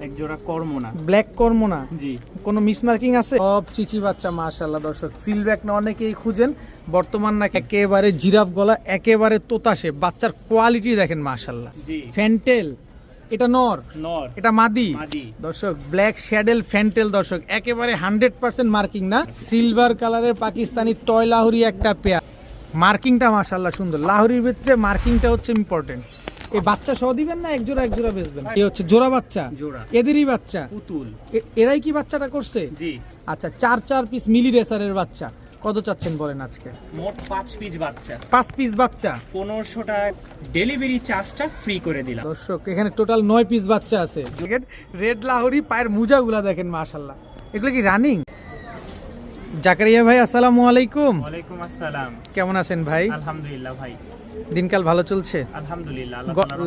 এক জোড়া কর্মনা, ব্ল্যাক কর্মনা। জি। কোনো মিসমার্কিং আছে? সব চিচি বাচ্চা মাশাআল্লাহ দর্শক। ফিলব্যাক না অনেকেই খুঁজেন, বর্তমান না একেবারে জিরাফ গলা, একেবারে তোতাশে। বাচ্চার কোয়ালিটি দেখেন মাশাআল্লাহ। জি। ফ্যান্টেল, এটা নর, নর, এটা মাদি। মাদি। দর্শক ব্ল্যাক শ্যাডেল ফ্যান্টেল দর্শক, একেবারে 100% মার্কিং না, সিলভার কালারের পাকিস্তানি টয় লাহোরি একটা পেয়ার। মার্কিংটা মাশাআল্লাহ সুন্দর। লাহোরির ভিতরে মার্কিংটা হচ্ছে ইম্পর্টেন্ট। এই বাচ্চা সহ দিবেন না এক জোড়া বেচবেন? এই হচ্ছে জোড়া বাচ্চা, জোড়া। এদেরই বাচ্চা, পুতুল। এরাই কি বাচ্চাটা করছে? জি। আচ্ছা, 4 পিস মিলি রেসারের বাচ্চা। কত চাচ্ছেন বলেন আজকে? মোট 5 পিস বাচ্চা, 5 পিস বাচ্চা 1500 টাকা ডেলিভারি চার্জটা ফ্রি করে দিলাম। দর্শক এখানে টোটাল 9 পিস বাচ্চা আছে। রেড লাহোরি, পায়ের মুজাগুলা দেখেন মাশাআল্লাহ। এগুলো কি রানিং? জাকারিয়া ভাই আসসালামু আলাইকুম। ওয়ালাইকুম আসসালাম। কেমন আছেন ভাই? আলহামদুলিল্লাহ ভাই, দিনকাল ভালো চলছে? আলহামদুলিল্লাহ।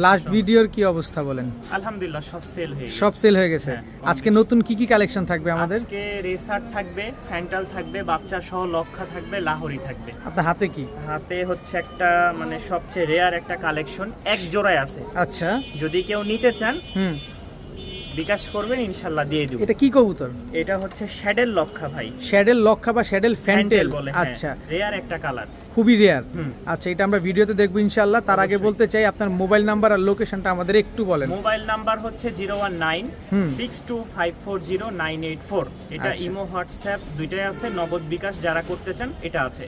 লাস্ট ভিডিওর কি অবস্থা বলেন? আলহামদুলিল্লাহ সব সেল হয়ে গেছে। সব সেল হয়ে গেছে। হ্যাঁ, আজকে নতুন কি কি কালেকশন থাকবে আমাদের? আজকে রেসার থাকবে, ফ্যান্টাল থাকবে, বাচ্চা সহ লক্ষা থাকবে, লাহোরি থাকবে। আপনার হাতে কি? হাতে হচ্ছে একটা মানে সবচেয়ে রেয়ার একটা কালেকশন, এক জোড়ায় আছে। আচ্ছা, যদি কেউ নিতে চান বিকাশ করবেন, ইনশাল্লাহ দিয়ে দেব। এটা কি কবুতর? এটা হচ্ছে শ্যাডেল লক্ষা ভাই। শ্যাডেল লক্ষা বা শ্যাডেল ফ্যান্টেল বলে। আচ্ছা, রেয়ার একটা কালার, খুবই রেয়ার। হুম। আচ্ছা, এটা আমরা ভিডিওতে দেখবো ইনশাআল্লাহ। তার আগে বলতে চাই আপনার মোবাইল নাম্বার আর লোকেশনটা আমাদের একটু বলেন। মোবাইল নাম্বার হচ্ছে 01962540984। এটা আচ্ছা। ইমো হোয়াটসঅ্যাপ দুইটাই আছে। নগদ বিকাশ যারা করতে চান এটা আছে।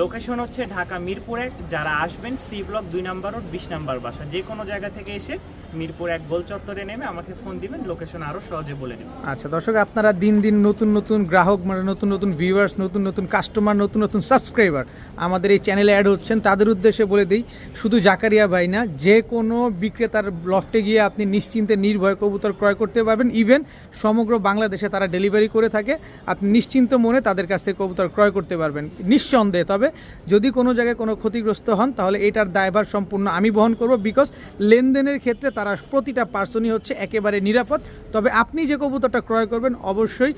লোকেশন হচ্ছে ঢাকা মিরপুর 1। যারা আসবেন সি ব্লক 2 নম্বর রোড 20 নম্বর বাসা। যে কোনো জায়গা থেকে এসে মিরপুর 1 গোল চত্বরে নেমে আমাকে ফোন দিবেন, লোকেশন আরো সহজে বলে দেবেন। আচ্ছা দর্শক, আপনারা দিন দিন নতুন নতুন গ্রাহক, মানে নতুন নতুন ভিউয়ার্স, নতুন নতুন কাস্টমার, নতুন নতুন সাবস্ক্রাইবার আমাদের এই চ্যানেলে অ্যাড হচ্ছেন। তাদের উদ্দেশ্যে বলে দিই, শুধু জাকারিয়া ভাই না, যে কোনো বিক্রেতার লফটে গিয়ে আপনি নিশ্চিন্তে নির্ভয় কবুতর ক্রয় করতে পারবেন। ইভেন সমগ্র বাংলাদেশে তারা ডেলিভারি করে থাকে। আপনি নিশ্চিন্ত মনে তাদের কাছ থেকে কবুতর ক্রয় করতে পারবেন নিঃসন্দেহে। তবে যদি কোনো জায়গায় কোনো ক্ষতিগ্রস্ত হন তাহলে এটার দায়ভার সম্পূর্ণ আমি বহন করব, বিকজ লেনদেনের ক্ষেত্রে তারা প্রতিটা পার্সনই হচ্ছে একেবারে নিরাপদ। তবে আপনি যে কবুতরটা ক্রয় করবেন অবশ্যই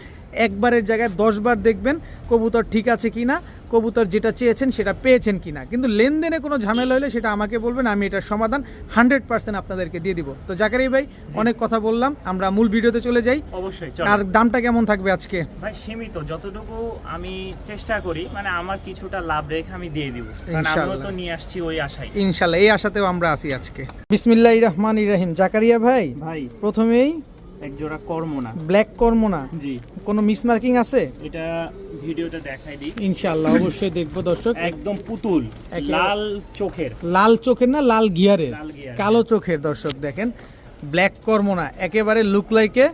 একবারের জায়গায় 10 বার দেখবেন কবুতর ঠিক আছে কিনা, কবুতর যেটা চেয়েছেন সেটা পেয়েছেন কিনা। কিন্তু লেনদেনে কোনো ঝামেলা হলে সেটা আমাকে বলবেন, আমি এটার সমাধান 100% আপনাদেরকে দিয়ে দিব। তো জাকারি ভাই, অনেক কথা বললাম, আমরা মূল ভিডিওতে চলে যাই। অবশ্যই। আর দামটা কেমন থাকবে আজকে? ভাই সীমিত, যতটুকু আমি চেষ্টা করি, মানে আমার কিছুটা লাভ রেখে আমি দিয়ে দিব, কারণ আমিও তো নিয়ে আসছি ওই আশায়। ইনশাআল্লাহ এই আশাতেও আমরা আছি আজকে। বিসমিল্লাহির রহমানির রহিম। জাকারিয়া ভাই, প্রথমেই এক জোড়া কর্মনা, ব্ল্যাক কর্মনা। জি। কোনো মিসমার্কিং আছে? এটা ভিডিওতে দেখাই দিই। ইনশাআল্লাহ অবশ্যই দেখবো দর্শক। একদম পুতুল, লাল চোখের। লাল চোখের না, লাল গিয়ারের, লাল গিয়ারের। কালো চোখের দর্শক দেখেন। ব্ল্যাক কর্মনা, একেবারে লুক লাইকে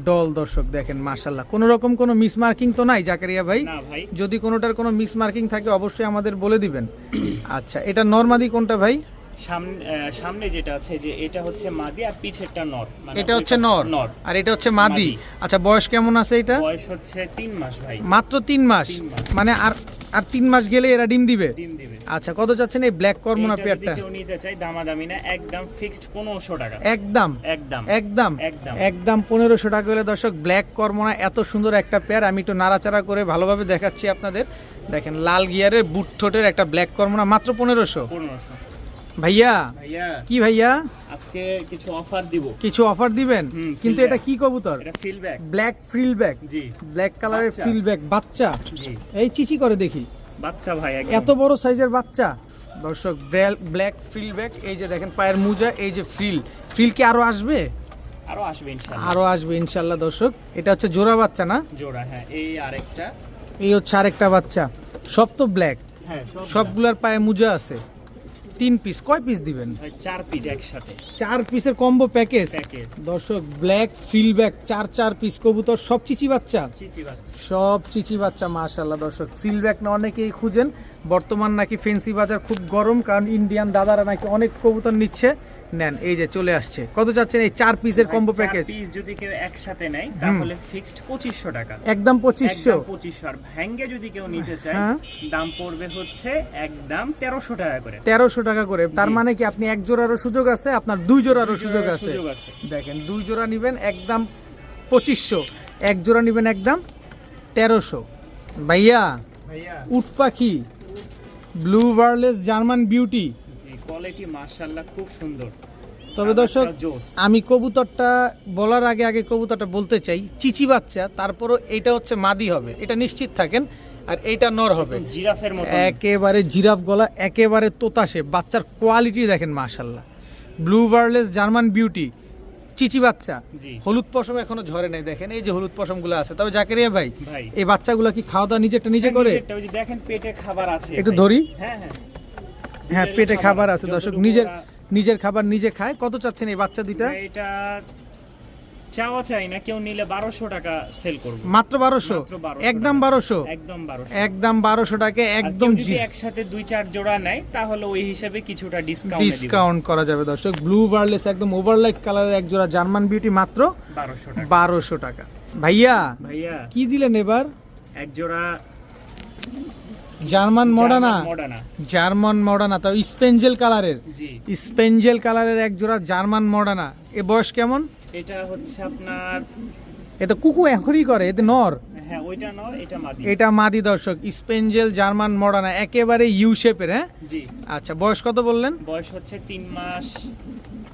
ডল দর্শক দেখেন মাশাআল্লাহ। কোনো রকম কোনো মিসমার্কিং তো নাই জাকারিয়া ভাই? না ভাই। যদি কোনোটার কোনো মিসমার্কিং থাকে অবশ্যই আমাদের বলে দিবেন। আচ্ছা, এটা নরমাদি কোনটা ভাই? সামনে যেটা আছে যে এটা হচ্ছে মাদি আর পিছেরটা নর। মানে এটা হচ্ছে নর আর এটা হচ্ছে মাদি। আচ্ছা, বয়স কেমন আছে এটা? বয়স হচ্ছে 3 মাস ভাই। মাত্র 3 মাস? মানে আর 3 মাস গেলে এরা ডিম দিবে? ডিম দিবে। আচ্ছা, কত চাচ্ছেন এই ব্ল্যাক কর্মনা পেয়ারটা? কেউ নিতে চাই দামাদামি না, একদম ফিক্সড 1500 টাকা। একদম একদম একদম একদম একদম 1500 টাকা হলে দর্শক ব্ল্যাক কর্মনা এত সুন্দর একটা পেয়ার। আমি একটু নাড়াচাড়া করে ভালোভাবে দেখাচ্ছি আপনাদের। দেখেন লাল গিয়ারের বুট ঠোঁটের একটা ব্ল্যাক কর্মনা, মাত্র 1500। ভাইয়া কি ভাইয়া, আজকে কিছু অফার দিব। কিছু অফার দিবেন? কিন্তু এটা কি কবুতর? এটা ফিলব্যাক, ব্ল্যাক ফ্রিলব্যাক। জি। ব্ল্যাক কালারের ফ্রিলব্যাক বাচ্চা। জি। এই চিচি করে দেখি, বাচ্চা ভাই, এত বড় সাইজের বাচ্চা দর্শক। ব্ল্যাক ফ্রিলব্যাক, এই যে দেখেন পায়ের মুজা, এই যে ফ্রিল কি আরো আসবে? আরো আসবে ইনশাআল্লাহ, আরো আসবে ইনশাআল্লাহ দর্শক। এটা হচ্ছে জোড়া বাচ্চা না? জোড়া, হ্যাঁ। এই আরেকটা, এই হচ্ছে আরেকটা বাচ্চা। সব তো ব্ল্যাক, হ্যাঁ সবগুলার পায়ে মুজা আছে। 3 পিস, কয় পিস দিবেন? 4 পিস একসাথে, 4 পিসের কম্বো প্যাকেজ প্যাকেজ দর্শক। ব্ল্যাক ফিলব্যাক 4 পিস কবুতর, সব চিচি বাচ্চা, চিচি বাচ্চা, সব চিচি বাচ্চা মাশাআল্লাহ দর্শক। ফিলব্যাক না অনেকেই খুঁজেন, বর্তমান নাকি ফেন্সি বাজার খুব গরম, কারণ ইন্ডিয়ান দাদারা নাকি অনেক কবুতর নিচ্ছে। নেন, এই যে চলে আসছে। কত চাচ্ছেন এই 4 পিসের কম্বো প্যাকেজ? 4 পিস যদি কেউ একসাথে নেয় তাহলে ফিক্সড 2500 টাকা। একদম 2500? 2500। আর ভেঙ্গে যদি কেউ নিতে চায় দাম পড়বে হচ্ছে একদম 1300 টাকা করে। 1300 টাকা করে। তার মানে কি আপনি এক জোড়ারও সুযোগ আছে, আপনার 2 জোড়ারও সুযোগ আছে। দেখেন 2 জোড়া নিবেন একদম 2500, এক জোড়া নিবেন একদম 1300। ভাইয়া উট পাখি, ব্লু ভার্লেস জার্মান বিউটি, কোয়ালিটি মাশাআল্লাহ খুব সুন্দর। তবে দর্শক জোস। আমি কবুতরটা বলার আগে আগে কবুতরটা বলতে চাই, চিচি বাচ্চা, তারপরও এটা হচ্ছে মাদি হবে, এটা নিশ্চিত থাকেন। আর এইটা নর হবে, জিরাফের মতো। একেবারে জিরাফ গলা, একেবারে তোতাশে। বাচ্চার কোয়ালিটি দেখেন মাশাল্লাহ। ব্লু বার্লেস জার্মান বিউটি, চিচি বাচ্চা, জি। হলুদ পশম এখনো ঝরে নাই, দেখেন এই যে হলুদ পশমগুলো আছে। তবে জাকেরিয়া ভাই, ভাই এই বাচ্চাগুলো কি খাওয়া দাওয়া নিজেরটা নিজে করে? নিজেরটা, ওই যে দেখেন পেটে খাবার আছে। একটু ভাই। ধরি। হ্যাঁ হ্যাঁ হ্যাঁ, নিজের পেটে খাবার আছে দর্শক, যতটুকু নিজের ওরা- নিজের খাবার নিজে খায়। কত চাচ্ছেন এই বাচ্চা দুইটা? ভাই, এটা চাওয়া চাই না, কেউ নিলে 1200 টাকা সেল করব। মাত্র 1200, মাত্র 1200 একদম টাকা। 1200, একদম 1200। একদম 1200 টাকা, আর একদম কেউ যদি একসাথে 2-4 জোড়া নেয় তাহলে ওই হিসাবে কিছুটা ডিসকাউন্ট ডিসকাউন্ট করা যাবে দর্শক। ব্লু বার্লেস একদম ওভারলাইট কালারের এক জোড়া জার্মান বিউটি মাত্র 1200 টাকা। 1200 টাকা। ভাইয়া ভাইয়া কি দিলেন এবার? এক জোড়া জার্মান মডানা, মডানা। জার্মান মডানা, তাও স্পেঞ্জেল কালারের, জি, স্পেঞ্জেল কালারের এক জোড়া জার্মান মডানা। এ বয়স কেমন? এটা হচ্ছে আপনার, এ তো কুকু এখনই করে, এতে নর, হ্যাঁ ওইটা নর, এটা মাদি। এটা মাদি দর্শক। স্পেঞ্জেল জার্মান মডানা, একেবারে ইউ শেপের। হ্যাঁ, জি, আচ্ছা, বয়স কত বললেন? বয়স হচ্ছে 3 মাস।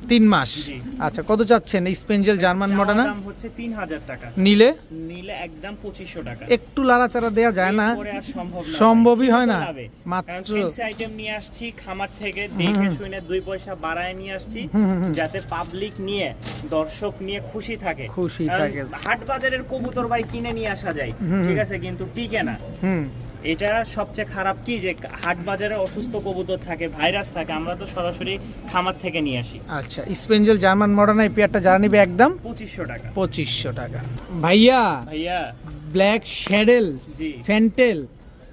3 মাস। জি। আচ্ছা, কত চাচ্ছেন এই স্পেঞ্জেল জার্মান চাওয়া মডানা? দাম হচ্ছে 3000 টাকা, নিলে নিলে একদম 2500 টাকা। একটু লাড়াচাড়া দেয়া যায় না? এরপরে আর সম্ভব না, সম্ভবই ভাই, হয় না। সীমিত লাভে। মাত্র- কারণ ফ্যান্সি আইটেম নিয়ে আসছি খামার থেকে, দেখে শুনে 2 পয়সা বাড়ায় নিয়ে আসছি, যাতে পাবলিক নিয়ে, দর্শক নিয়ে খুশি থাকে। খুশি কারণ থাকে। হাট বাজারের কবুতর ভাই কিনে নিয়ে আসা যায়, ঠিক আছে, কিন্তু টিকে না। হুম, এটা সবচেয়ে খারাপ কি, যে হাট বাজারে অসুস্থ কবুতর থাকে, ভাইরাস থাকে, আমরা তো সরাসরি খামার থেকে নিয়ে আসি। আচ্ছা, স্পেঞ্জেল জার্মান মডার্ন এই পেয়ারটা যারা নিবে একদম 2500 টাকা। 2500 টাকা। ভাইয়া ভাইয়া ব্ল্যাক শ্যাডেল জি, ফ্যান্টেল,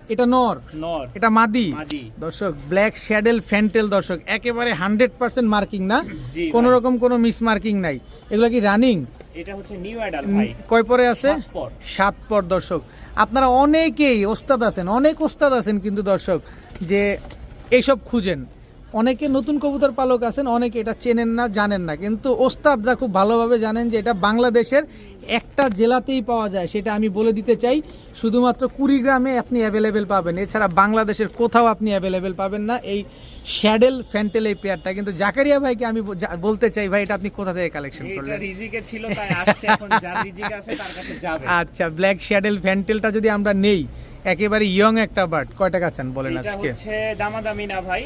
এটা নর, নর, এটা মাদি মাদি। দর্শক। ব্ল্যাক শ্যাডেল ফ্যান্টেল দর্শক, একেবারে 100% মার্কিং না, জি, কোনো ভাই। রকম কোনো মিস মার্কিং নাই। এগুলো কি রানিং? এটা হচ্ছে নিউ অ্যাডাল ভাই, কয় পরে আছে? 7 পর। 7 পর দর্শক। আপনারা অনেকেই ওস্তাদ আছেন, অনেক ওস্তাদ আছেন কিন্তু দর্শক, যে এইসব খুঁজেন। অনেকে নতুন কবুতর পালক আছেন, অনেকে এটা চেনেন না, জানেন না, কিন্তু ওস্তাদরা খুব ভালোভাবে জানেন যে এটা বাংলাদেশের একটা জেলাতেই পাওয়া যায়। সেটা আমি বলে দিতে চাই, শুধুমাত্র কুড়িগ্রামে আপনি অ্যাভেলেবেল পাবেন, এছাড়া বাংলাদেশের কোথাও আপনি অ্যাভেলেবেল পাবেন না এই শ্যাডেল ফ্যান্টেল এই পেয়ারটা। কিন্তু জাকারিয়া ভাইকে আমি বলতে চাই, ভাই এটা আপনি কোথা থেকে কালেকশন এটা করলেন? রিজিকে ছিল তাই আসছে, এখন যার রিজিক আছে তার কাছে যাবে। আচ্ছা, ব্ল্যাক শ্যাডেল ফ্যান্টেলটা যদি আমরা নেই, একেবারে ইয়ং একটা বার্ড, কয় টাকা চান বলেন এটা আজকে? হচ্ছে দামাদামি না ভাই,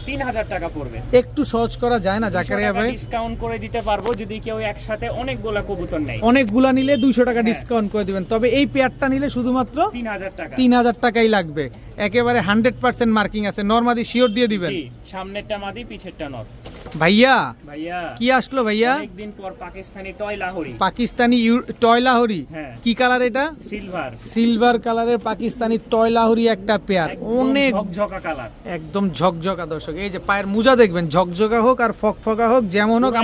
3000 টাকা পড়বে। একটু সহজ করা যায় না জাকারিয়া ভাই? ডিসকাউন্ট করে দিতে পারবো যদি কেউ একসাথে অনেকগুলা কবুতর নেয়। অনেকগুলা নিলে 200 টাকা হ্যাঁ। ডিসকাউন্ট করে দিবেন, তবে এই পেয়ারটা নিলে শুধুমাত্র 3000 টাকা। 3000 টাকাই লাগবে। একেবারে 100% মার্কিং আছে, নরমাদি শিওর দিয়ে দিবেন। জি, সামনেরটা মাদি, পিছেরটা নর। ভাইয়া ভাইয়া কি আসলো ভাইয়া? অনেকদিন পর পাকিস্তানি টয় লাহোরি। পাকিস্তানি টয় লাহোরি, হ্যাঁ। কি কালার এটা? সিলভার, সিলভার কালারের পাকিস্তানি টয় লাহোরি একটা পেয়ার, অনেক ঝকঝকা কালার। একদম ঝকঝকা দর্শক। এই যে পায়ের মোজা দেখবেন, ঝকঝকা হোক আর ফকফকা হোক, যেমন হোক,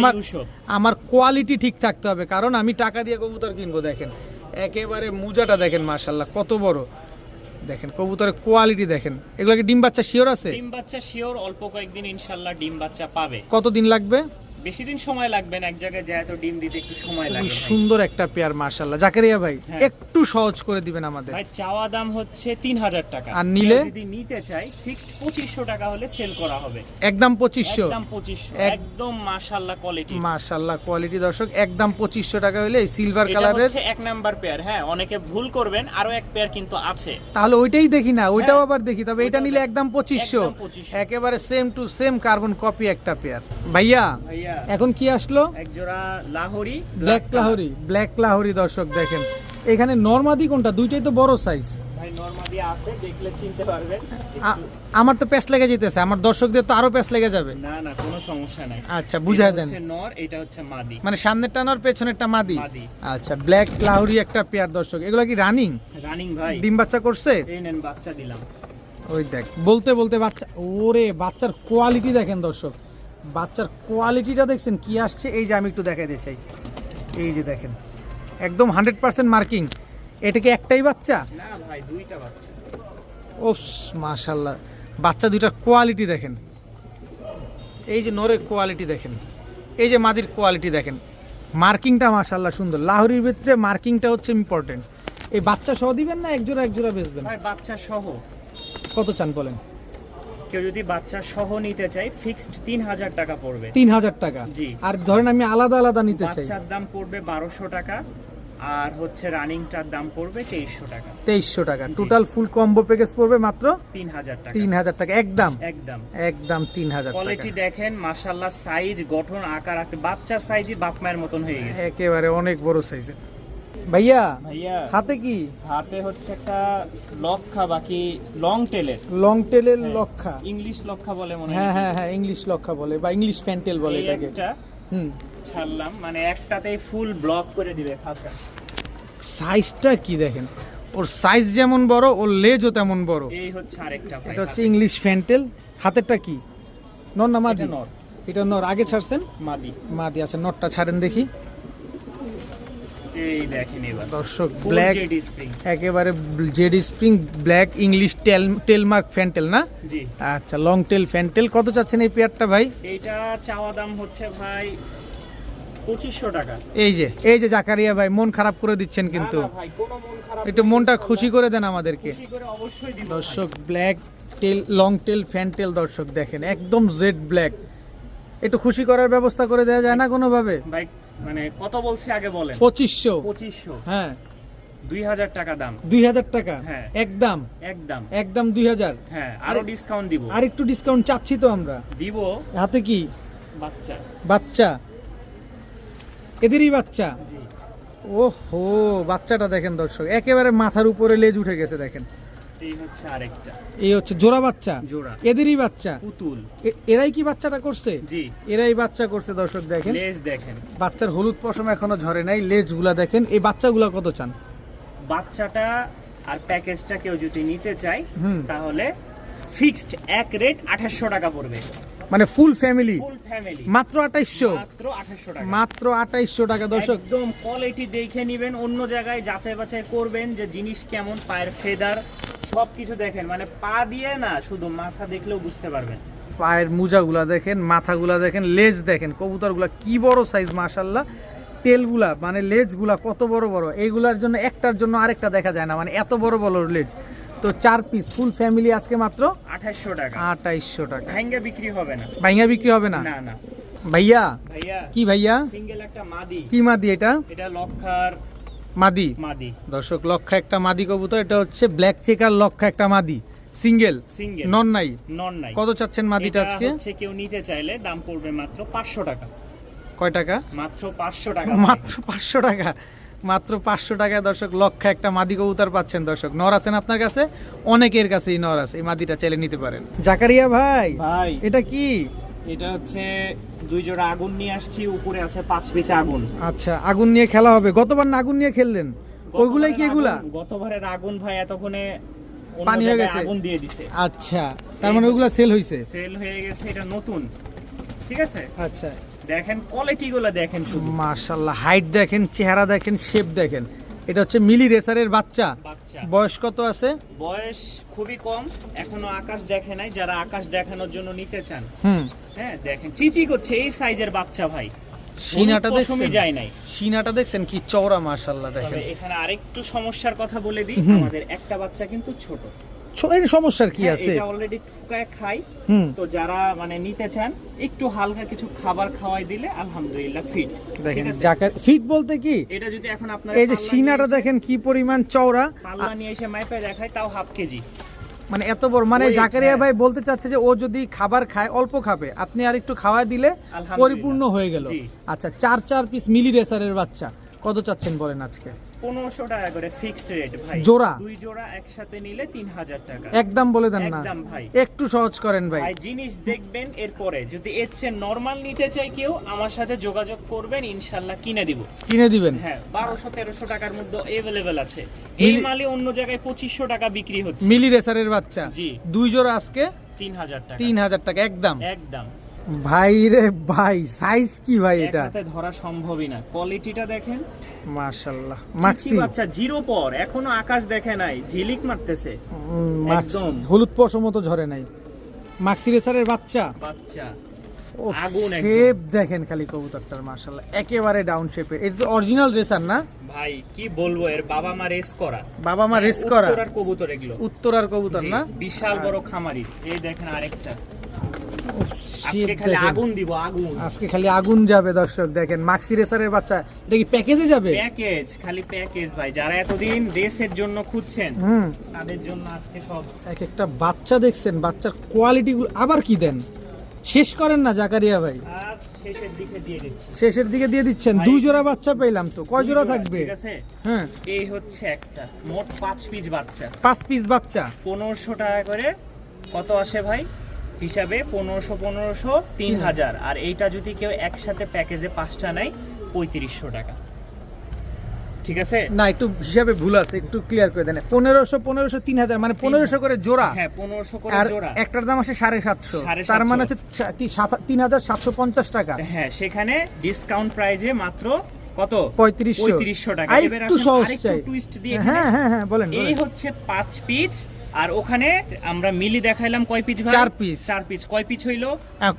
আমার কোয়ালিটি ঠিক থাকতে হবে, কারণ আমি টাকা দিয়ে কবুতর কিনবো। দেখেন একেবারে মোজাটা দেখেন, মাশাআল্লাহ কত বড়, দেখেন কবুতরের কোয়ালিটি দেখেন। এগুলো কি ডিম বাচ্চা শিওর আছে? ডিম বাচ্চা শিওর, অল্প কয়েকদিন ইনশাআল্লাহ ডিম বাচ্চা পাবে। কতদিন লাগবে? বেশি দিন সময় লাগবে না, এক জায়গায় যায় তো ডিম দিতে একটু সময় লাগে খুবই ভাই। সুন্দর একটা পেয়ার মাশাআল্লাহ। জাকারিয়া ভাই হ্যাঁ। একটু সহজ করে দিবেন আমাদের। ভাই চাওয়া দাম হচ্ছে 3000 টাকা, আর নিলে? কেউ যদি নিতে চাই ফিক্সড 2500 টাকা হলে সেল করা হবে। একদম 2500? একদম 2500, একদম মাশাআল্লাহ কোয়ালিটি। মাশাআল্লাহ কোয়ালিটি দর্শক, একদম 2500 টাকা হলে এই সিলভার এটা কালারের। হচ্ছে এক নাম্বার পেয়ার। হ্যাঁ, অনেকে ভুল করবেন, আরো এক পেয়ার কিন্তু আছে। তাহলে ওইটাই দেখি না, ওইটাও হ্যাঁ। আবার দেখি, তবে এটা ওইটাও নিলে দেখ- একদম 2500, একদম 2500 একেবারে same to same carbon copy একটা পেয়ার। ভাইয়া ভাইয়া এখন কি আসলো? এক জোড়া লাহোরি, ব্ল্যাক লাহোরি, ব্ল্যাক লাহোরি দর্শক দেখেন। এখানে নরমাদি কোনটা? দুইটাই তো বড় সাইজ। ভাই নরমাদি আছে, দেখলে চিনতে পারবেন। আমার তো প্যাচ লেগে যেতেছে, আমার দর্শকদের তো আরো প্যাচ লেগে যাবে। না না, কোনো সমস্যা নাই। আচ্ছা, বুঝায় এটা দেন। হচ্ছে নর, এটা হচ্ছে মাদি। মানে সামনেরটা নর, পেছনেরটা মাদি। মাদি। আচ্ছা, ব্ল্যাক লাহোরি একটা পেয়ার দর্শক। এগুলো কি রানিং? রানিং ভাই, ডিম বাচ্চা করছে? এই নেন বাচ্চা দিলাম। ওই দেখ, বলতে বলতে বাচ্চা, ওরে বাচ্চার কোয়ালিটি দেখেন দর্শক, বাচ্চার কোয়ালিটিটা দেখছেন কি আসছে? এই যে আমি একটু দেখাই দিতে চাই, এই যে দেখেন একদম 100% মার্কিং। এটা কি একটাই বাচ্চা? না ভাই, দুইটা বাচ্চা। ওফ মাশাআল্লাহ, বাচ্চা দুইটার কোয়ালিটি দেখেন। এই যে নরের কোয়ালিটি দেখেন, এই যে মাদির কোয়ালিটি দেখেন। মার্কিংটা মাশাআল্লাহ সুন্দর। লাহোরির ভিতরে মার্কিংটা হচ্ছে ইম্পর্টেন্ট। এই বাচ্চা সহ দিবেন না এক জোড়া বেচবেন? ভাই বাচ্চা সহ। কত চান বলেন? কেউ যদি বাচ্চা সহ নিতে চায় ফিক্সড 3000 টাকা পড়বে। 3000 টাকা। জি। আর ধরেন আমি আলাদা আলাদা নিতে চাই, বাচ্চার দাম পড়বে 1200 টাকা, আর হচ্ছে রানিংটার দাম পড়বে 2300 টাকা। 2300 টাকা। জি। টোটাল ফুল কম্বো প্যাকেজ পড়বে মাত্র 3000 টাকা। 3000 টাকা একদম। একদম একদম 3000 টাকা। কোয়ালিটি দেখেন মাশাআল্লাহ, সাইজ গঠন আকার বাচ্চার সাইজই বাপ মায়ের মতন হয়ে গেছে। একেবারে অনেক বড় সাইজের। ভাইয়া ভাইয়া হাতে কি? হাতে হচ্ছে একটা লক্ষা, বাকি লং টেলের, লং টেলের হ্যাঁ। লক্ষা। ইংলিশ লক্ষা বলে মনে হয়। হ্যাঁ হ্যাঁ হ্যাঁ, ইংলিশ লক্ষা বলে বা ইংলিশ ফ্যান্টেল বলে এই এটাকে। একটা হুম। ছাড়লাম, মানে একটাতেই ফুল ব্লক করে দিবে খাঁচা। সাইজটা কি দেখেন, ওর সাইজ যেমন বড় ওর লেজও তেমন বড়। এই হচ্ছে আরেকটা ভাই। এটা হচ্ছে ইংলিশ ফ্যান্টেল। হাতেরটা কি, নর না মাদি? এটা নর। এটা নর। আগে ছাড়ছেন? মাদি। মাদি। আচ্ছা নরটা ছাড়েন দেখি। এই দেখেন এবার দর্শক ফুল ব্ল্যাক, জেডি স্প্রিং। একেবারে JD spring black English tailmark fantail না? জি। আচ্ছা লং টেল ফ্যান্টেল। কত চাচ্ছেন এই পেয়ারটা ভাই? এইটা চাওয়া দাম হচ্ছে ভাই 2500 টাকা। এই যে জাকারিয়া ভাই মন খারাপ করে দিচ্ছেন কিন্তু। না, না ভাই, কোনো মন খারাপ একটু নেই, মনটা ইনশাআল্লাহ। খুশি করে দেন আমাদেরকে। খুশি করে অবশ্যই দিব ভাই। দর্শক ব্ল্যাক টেল লং টেল ফ্যান্টেল দর্শক দেখেন একদম জেড ব্ল্যাক। একটু খুশি করার ব্যবস্থা করে দেওয়া যায় না কোনোভাবে? ভাই মানে কত বলছি আগে বলেন? 2500। 2500। হ্যাঁ 2000 টাকা দাম। 2000 টাকা। হ্যাঁ। একদম একদম। একদম 2000। হ্যাঁ, আরো ডিসকাউন্ট দিব। আর একটু ডিসকাউন্ট চাচ্ছি তো আমরা। দিব। হাতে কি? বাচ্চা। বাচ্চা। এদেরই বাচ্চা। জি। ওহো, বাচ্চাটা দেখেন দর্শক, একেবারে মাথার উপরে লেজ উঠে গেছে দেখেন। এই হচ্ছে আরেকটা এই হচ্ছে জোড়া বাচ্চা। জোড়া। এদেরই বাচ্চা। পুতুল। এরাই কি বাচ্চাটা করছে? জি। এরাই বাচ্চা করছে দর্শক দেখেন। লেজ দেখেন। বাচ্চার হলুদ পশম এখনো ঝরে নাই, লেজগুলা দেখেন। এই বাচ্চাগুলা কত চান? বাচ্চাটা আর প্যাকেজটা কেউ যদি নিতে চায় হুম। তাহলে ফিক্সড এক রেট 2800 টাকা পড়বে। মানে ফুল ফ্যামিলি ফুল ফ্যামিলি মাত্র 2800। মাত্র 2800 টাকা। মাত্র 2800 টাকা দর্শক। একদম কোয়ালিটি দেখে নেবেন, অন্য জায়গায় যাচাই বাছাই করবেন যে জিনিস কেমন, পায়ের ফেদার সবকিছু দেখেন, মানে পা দিয়ে না শুধু মাথা দেখলেও বুঝতে পারবেন। পায়ের মোজাগুলা দেখেন, মাথাগুলা দেখেন, লেজ দেখেন, কবুতরগুলা কি বড় সাইজ মাশাআল্লাহ। টেলগুলা মানে লেজগুলা কত বড় বড়, এইগুলার জন্য একটার জন্য আরেকটা দেখা যায় না, মানে এত বড় বড় লেজ। তো 4 পিস ফুল ফ্যামিলি আজকে মাত্র 2800 টাকা। 2800 টাকা। ভাঙ্গা বিক্রি হবে না। ভাইয়া বিক্রি হবে না? না না ভাইয়া ভাইয়া, কি ভাইয়া? সিঙ্গেল একটা মাদি। কি মাদি এটা? এটা লক্ষার মাদি। মাদি। দর্শক লক্ষা একটা মাদি কবুতর। এটা হচ্ছে ব্ল্যাক চেকার লক্ষা একটা মাদি, সিঙ্গেল। সিঙ্গেল। নন নাই? নন নাই। কত চাচ্ছেন মাদিটা এটা আজকে? হচ্ছে কেউ নিতে চাইলে দাম পড়বে মাত্র 500 টাকা। কয় টাকা? মাত্র 500 টাকা। মাত্র 500 টাকা। মাত্র 500 টাকায় দর্শক লক্ষা একটা মাদি কবুতর পাচ্ছেন দর্শক। নর আছেন আপনার কাছে? অনেকের কাছেই নর আছে, এই মাদিটা চাইলে নিতে পারেন। জাকারিয়া ভাই ভাই এটা কি? এটা হচ্ছে 2 জোড়া আগুন নিয়ে আসছি, উপরে আছে 5 পিচ আগুন। আচ্ছা আগুন নিয়ে খেলা হবে। গতবার না আগুন নিয়ে খেললেন? ওইগুলাই কি এগুলা? গতবারের আগুন ভাই এতক্ষণে অন্য পানি হয়ে জায়গায় গেছে? আগুন দিয়ে দিছে। আচ্ছা তার মানে ওইগুলা সেল হইছে? সেল হয়ে গেছে, এটা নতুন। ঠিক আছে, আচ্ছা দেখেন কোয়ালিটি গুলো দেখেন শুধু। মাশাআল্লাহ, হাইট দেখেন, চেহারা দেখেন, শেপ দেখেন। এটা হচ্ছে মিলি রেসারের বাচ্চা। বাচ্চা বয়স কত আছে? বয়স খুবই কম, এখনো আকাশ দেখে নাই। যারা আকাশ দেখানোর জন্য নিতে চান, হুম। হ্যাঁ দেখেন চিচি করছে, এই সাইজের বাচ্চা ভাই। সিনাটা হলুদ পশমই দেখছেন? যায় নাই। সিনাটা দেখছেন কি চওড়া মাশাআল্লাহ দেখেন। তবে এখানে আরেকটু সমস্যার কথা বলে দিই, আমাদের একটা বাচ্চা কিন্তু ছোট। এর সমস্যার কি হ্যাঁ, আছে? এটা অলরেডি ঠুকায় খাই। হুম। তো যারা মানে নিতে চান একটু হালকা কিছু খাবার খাওয়াই দিলে আলহামদুলিল্লাহ ফিট। দেখেন জাকার ফিট বলতে কি, এটা যদি এখন আপনার এই যে সিনাটা দেখেন কি পরিমাণ চওড়া, পাল্লা নিয়ে এসে মাইপে দেখায় তাও হাফ কেজি। মানে এত বড়। মানে Weight, জাকারিয়া হ্যাঁ। ভাই বলতে চাচ্ছে যে ও যদি খাবার খায় অল্প খাবে, আপনি আর একটু খাওয়া দিলে আলহামদুলিল্লাহ। পরিপূর্ণ হয়ে গেল। জি। আচ্ছা 4 পিস মিলি রেসারের বাচ্চা কত চাচ্ছেন বলেন আজকে? 1500 টাকা করে ফিক্সড রেট ভাই। জোড়া? 2 জোড়া একসাথে নিলে 3000 টাকা। একদম বলে দেন না? একদম ভাই। একটু সহজ করেন ভাই। ভাই জিনিস দেখবেন, এরপরে যদি এর চেয়ে নরমাল নিতে চাই কেউ আমার সাথে যোগাযোগ করবেন, ইনশাআল্লাহ কিনে দিব। কিনে দিবেন? হ্যাঁ 1200-1300 টাকার মধ্যে अवेलेबल আছে। এই মালে অন্য জায়গায় 2500 টাকা বিক্রি হচ্ছে। মিলি রেসারের বাচ্চা জি। 2 জোড়া আজকে 3000 টাকা। 3000 টাকা একদম। একদম ভাই রে ভাই, সাইজ কি ভাই এটা? এক হাতে ধরা সম্ভবই না। কোয়ালিটিটা দেখেন মাশাআল্লাহ। মাক্সি মাক্সি বাচ্চা জিরো পর, এখনো আকাশ দেখে নাই, ঝিলিক মারতেছে। মাক্সি একদম। হলুদ পশম মতো ঝরে নাই। মাক্সি রেসারের বাচ্চা বাচ্চা আগুন আগুন একদম। শেপ দেখেন খালি কবুতরটার মাশাআল্লাহ, একেবারে ডাউন শেপে। এটা তো অরিজিনাল রেসার না? ভাই কি বলবো, এর বাবা মা রেস করা, বাবা মা রেস করা উত্তরার কবুতর এগুলো, উত্তরার কবুতর জি, না? বিশাল বড় খামারি। এই দেখেন আরেকটা, ও, আজকে shit খালি দেখেন। আগুন দিব, আগুন। আজকে খালি আগুন যাবে দর্শক, দেখেন মাক্সি রেসারের বাচ্চা। এটা কি প্যাকেজে যাবে? প্যাকেজ, খালি প্যাকেজ ভাই। যারা এতদিন রেসের জন্য খুঁজছেন হুম, তাদের জন্য আজকে সব। এক একটা বাচ্চা দেখছেন, বাচ্চার কোয়ালিটি আবার কি দেন, শেষ করেন না জাকারিয়া ভাই, আর শেষের দিকে দিয়ে দিচ্ছি। শেষের দিকে দিয়ে দিচ্ছেন। ভাই, 2 জোড়া বাচ্চা পেলাম তো, কয় জোড়া থাকবে? ঠিক আছে, হ্যাঁ, এই হচ্ছে একটা, মোট 5 পিস বাচ্চা, 5 পিস বাচ্চা। 1500 টাকা করে। কত আসে ভাই হিসাবে? 1500 3000। আর এইটা যদি কেউ একসাথে প্যাকেজে 5টা নেয় 3500 টাকা। ঠিক আছে, না একটু হিসাবে ভুল আছে, একটু ক্লিয়ার করে দেন। 1500 3000 মানে 1500 করে জোড়া। হ্যাঁ 1500 করে আর জোড়া। একটার দাম আসে 750, 750 তার মানে হচ্ছে 3750 টাকা। হ্যাঁ, সেখানে ডিসকাউন্ট প্রাইজে মাত্র কত? 3500 টাকা। আর এবার একটু আসেন সহজ আরেকটু চাই। টুইস্ট দিয়ে হ্যাঁ এখানে। হ্যাঁ হ্যাঁ, বলেন এই হচ্ছে 5 পিস। আর ওখানে আমরা মিলি দেখাইলাম কয় পিস ভাই? 4 পিস। 4 পিস। কয় পিস হইলো?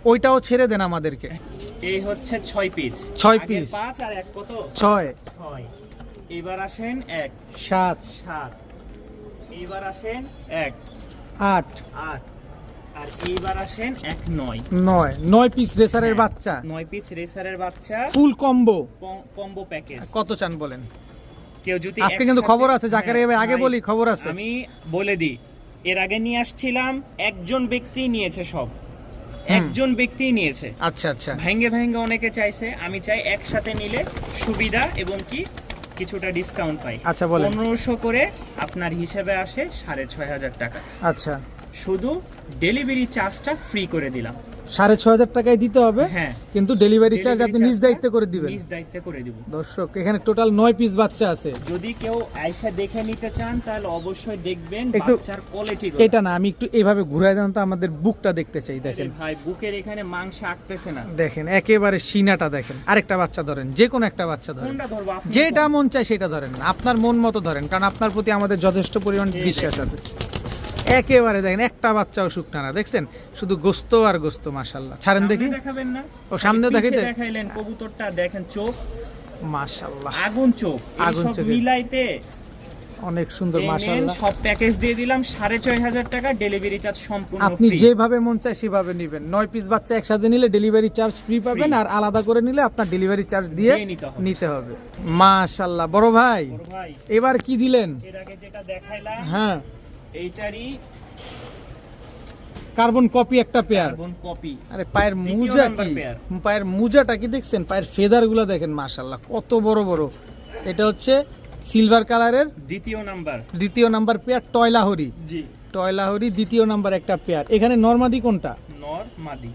ওইটাও ছেড়ে দেন আমাদেরকে। এই হচ্ছে 6 পিস। 6 আগের পিস। 5 আর 1 কত? 6 6। এবার আসেন 1 7 7। এইবার আসেন 1 8 8। আর এইবার আসেন 1 9। 9 পিস রেসারের বাচ্চা, 9 পিস রেসারের বাচ্চা, ফুল কম্বো। Combo package. কত চান বলেন? কেউ যদি আজকে কিন্তু একসাথে- খবর আছে জাকারিয়া ভাই, আগে ভাই, বলি খবর আছে। আমি বলে দিই, এর আগে নিয়ে আসছিলাম, একজন ব্যক্তি নিয়েছে সব, একজন ব্যক্তি নিয়েছে। আচ্ছা আচ্ছা, ভেঙ্গে ভেঙ্গে অনেকে চাইছে, আমি চাই একসাথে নিলে সুবিধা এবং কি কিছুটা ডিসকাউন্ট পাই। আচ্ছা বলেন। 1500 করে আপনার হিসেবে আসে 6500 টাকা। আচ্ছা, শুধু ডেলিভারি চার্জটা ফ্রি করে দিলাম। 6500 টাকায় দিতে হবে, হ্যাঁ, কিন্তু ডেলিভারি চার্জ Delivery আপনি নিজ charge-টা দায়িত্বে করে দিবেন। নিজ দায়িত্বে করে দিব। দর্শক এখানে টোটাল 9 পিস বাচ্চা আছে। যদি কেউ আয়সা দেখে নিতে চান তাহলে অবশ্যই দেখবেন একটু বাচ্চার কোয়ালিটি। এটা না, আমি একটু এইভাবে ঘুরাই দেন তো, আমাদের বুকটা দেখতে চাই। দেখেন ভাই, বুকের এখানে মাংস আটতেছে না। দেখেন একেবারে সিনাটা দেখেন। আরেকটা বাচ্চা ধরেন, যে কোনো একটা বাচ্চা ধরেন, কোনটা ধরবো আপনি? যেটা মন চায় সেটা ধরেন, আপনার মন মতো ধরেন, কারণ আপনার প্রতি আমাদের যথেষ্ট পরিমাণ এই বিশ্বাস আছে। একেবারে দেখেন একটা বাচ্চাও শুকনা না, দেখছেন শুধু গোস্ত আর গোস্ত। মাশাআল্লাহ, ছাড়েন সামনে দেখি। দেখাবেন না? ও, সামনে পিছে দেখাইতে? দেখাইলেন কবুতরটা, দেখেন চোখ, মাশাআল্লাহ আগুন চোখ। আগুন এই সব চোখের। মিলাইতে অনেক সুন্দর। এই নেন, মাশাআল্লাহ, সব প্যাকেজ দিয়ে দিলাম 6500 টাকা, ডেলিভারি চার্জ সম্পূর্ণ আপনি ফ্রি। যেভাবে মন চায় সেভাবে নেবেন। 9 পিস বাচ্চা একসাথে নিলে ডেলিভারি চার্জ ফ্রি পাবেন, আর আলাদা করে নিলে আপনার ডেলিভারি চার্জ দিয়ে দিয়ে নিতে হবে। নিতে হবে। মাশাআল্লাহ, বড় ভাই বড় ভাই, এবার কি দিলেন? এর আগে যেটা দেখাইলাম হ্যাঁ, এইটারই কার্বন কপি একটা পেয়ার। Carbon copy. আরে পায়ের দ্বিতীয় মুজা নাম্বার কি, পেয়ার। পায়ের মুজাটা কি দেখছেন? পায়ের ফেদার গুলা দেখেন, মাশাআল্লাহ কত বড় বড়। এটা হচ্ছে সিলভার কালারের দ্বিতীয় নাম্বার। দ্বিতীয় নাম্বার পেয়ার, টয়লাহরি। জি, টয়লাহরি দ্বিতীয় নাম্বার একটা পেয়ার। এখানে নরমাদি কোনটা? নর মাদি।